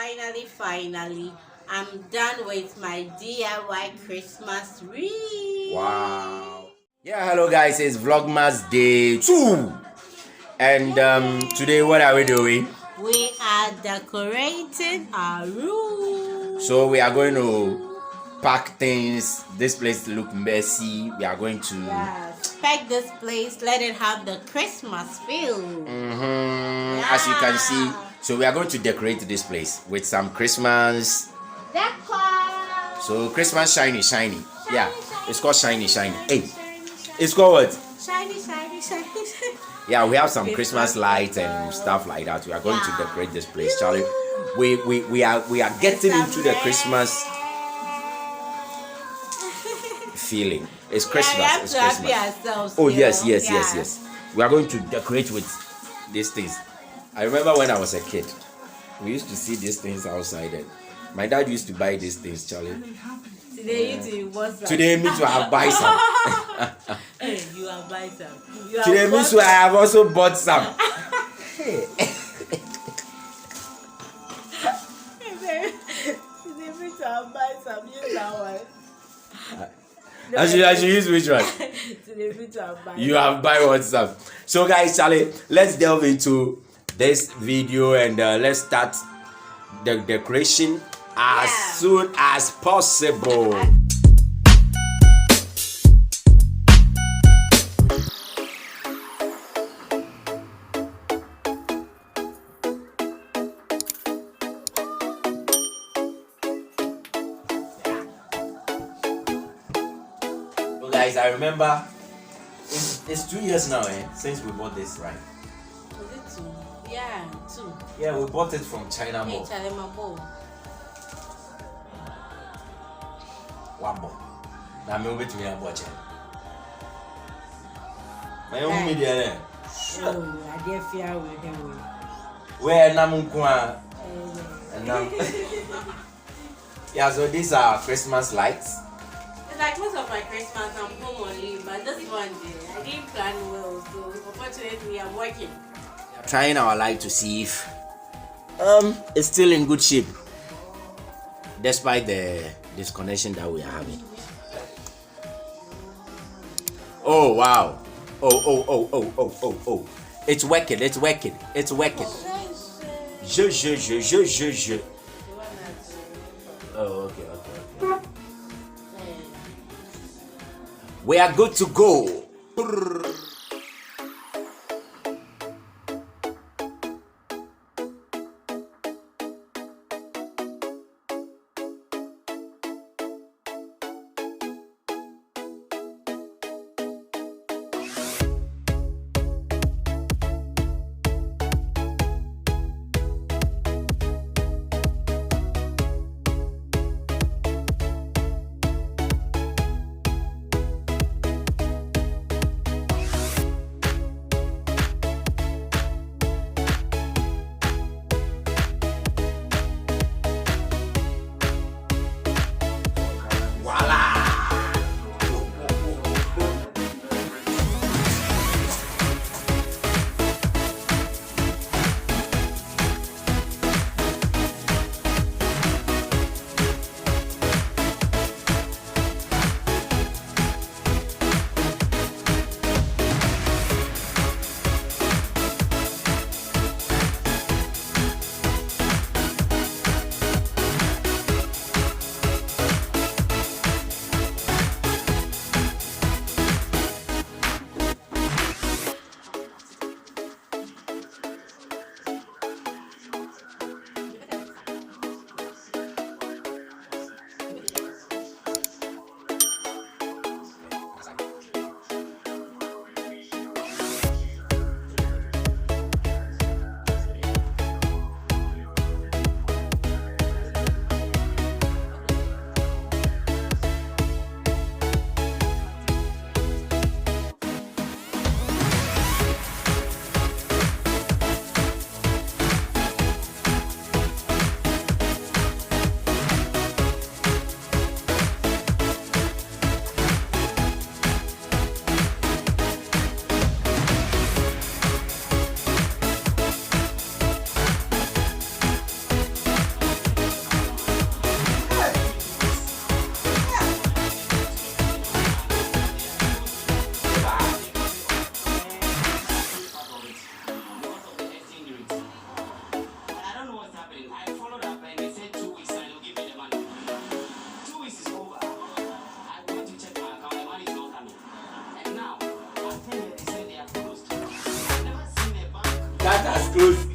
finally, I'm done with my DIY Christmas wreath. Wow. Yeah, hello guys, it's Vlogmas day 2. And today what are we doing? We are decorating our room. So we are going to pack things. This place look messy. We are going to pack this place, let it have the Christmas feel. As you can see, so we are going to decorate this place with some Christmas decor. So Christmas shiny. Yeah, it's called shiny. Hey, it's called what? Shiny. Yeah, we have some Christmas lights and stuff like that. We are going to decorate this place, Charlie. We are getting into the Christmas feeling. It's Christmas. It's Christmas. Oh yes. We are going to decorate with these things. I remember when I was a kid, we used to see these things outside. And my dad used to buy these things, Charlie. Today you bought some. Today me too, I have buy some. Hey, you have buy some. Today me too, I have also bought some. Today me too, I have buy some. Use that one. I should use which one? Today me too, I have buy. You have buy WhatsApp. So guys, Charlie, let's delve into this video and let's start the decoration as soon as possible. So guys, I remember it's 2 years now since we bought this, right? Was it 2? Yeah, 2. Yeah, we bought it from China Mall. Wabo. Na me obet me aboche. My own media there. Oh, I dare fear with them. Where Namunkwa and yeah, so these are Christmas lights. It's like most of my Christmas, I'm home on leave, but this one day, I didn't plan well, so unfortunately I'm working. Trying our light to see if it's still in good shape despite the disconnection that we are having. Oh wow. Oh. It's working. Je. Oh, okay. We are good to go. close.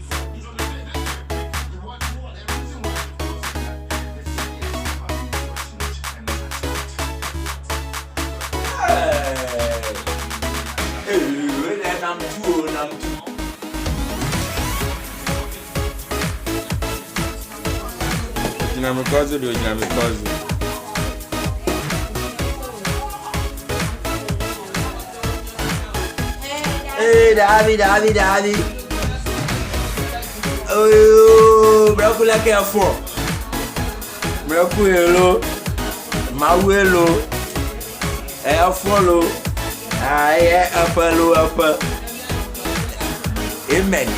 Hey, Davi. Oh, brokula careful. Brokuelo, Mawelo, air follow. I upper. Amen.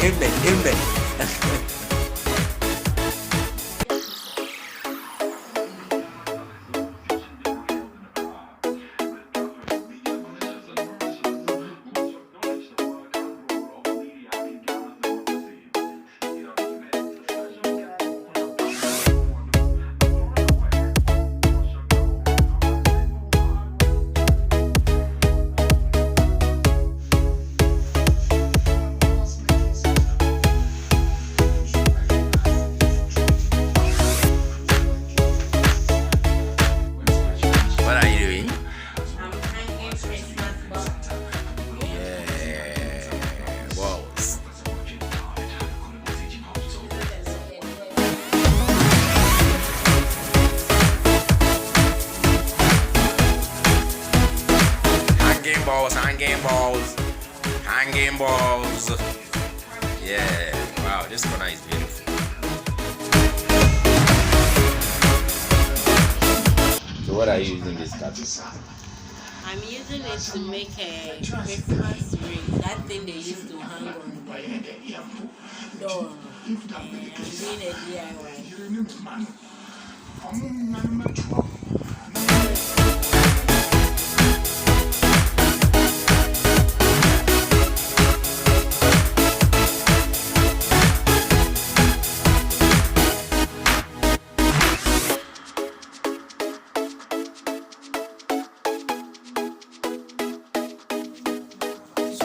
Hanging balls. Yeah, wow, this corner is beautiful. So what are you using this cutlass? I'm using it to make a Christmas wreath. That thing they used to hang on the door. And I'm doing a DIY.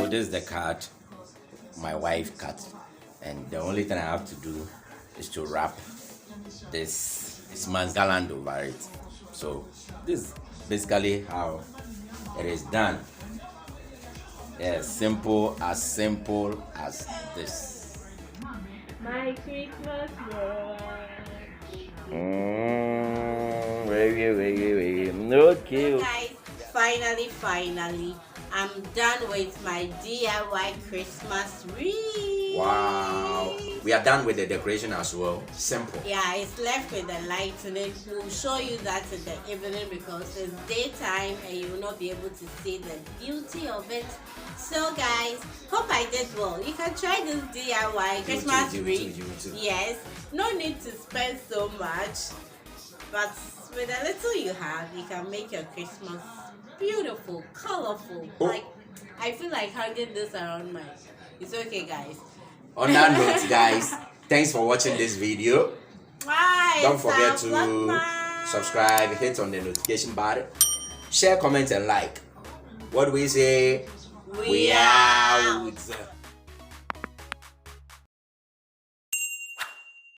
This is the card my wife cut, and the only thing I have to do is to wrap this man's garland over it. So this is basically how it is done. Yeah, simple as this. My Christmas world. Wait. Okay. Guys, finally. I'm done with my DIY Christmas wreath. Wow. We are done with the decoration as well. Simple. Yeah, it's left with the lights, and it will show you that in the evening because it's daytime and you will not be able to see the beauty of it. So guys, hope I did well. You can try this DIY Christmas wreath. Yes, no need to spend so much, but with a little you have, you can make your Christmas beautiful, colorful. Like, I feel like hugging this around my. It's okay, guys. On that note, guys, thanks for watching this video. Bye. Don't forget to subscribe, hit on the notification button, share, comment, and like. What do we say?